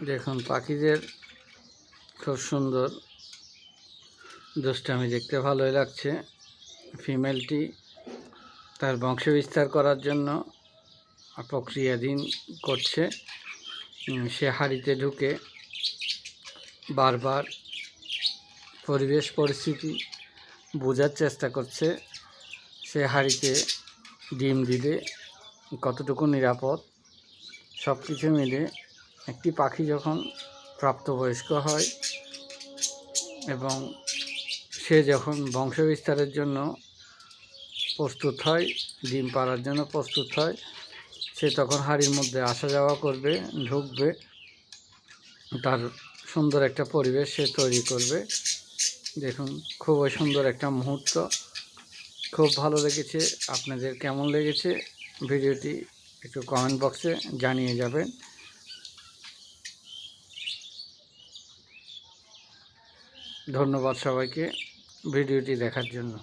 দেখুন পাখিদের খুব সুন্দর দুষ্টামি দেখতে ভালোই লাগছে। ফিমেলটি তার বংশ বিস্তার করার জন্য প্রক্রিয়াধীন করছে। সে হাঁড়িতে ঢুকে বারবার পরিবেশ পরিস্থিতি বোঝার চেষ্টা করছে। সে হাঁড়িতে ডিম দিলে কতটুকু নিরাপদ, সব কিছু মিলে একটি পাখি যখন প্রাপ্তবয়স্ক হয় এবং সে যখন বংশ বিস্তারের জন্য প্রস্তুত হয়, ডিম পাড়ার জন্য প্রস্তুত হয়, সে তখন হাঁড়ির মধ্যে আসা যাওয়া করবে, ঢুকবে, তার সুন্দর একটা পরিবেশ সে তৈরি করবে। দেখুন খুবই সুন্দর একটা মুহূর্ত, খুব ভালো লেগেছে। আপনাদের কেমন লেগেছে ভিডিওটি একটু কমেন্ট বক্সে জানিয়ে যাবেন। ধন্যবাদ সবাইকে ভিডিওটি দেখার জন্য।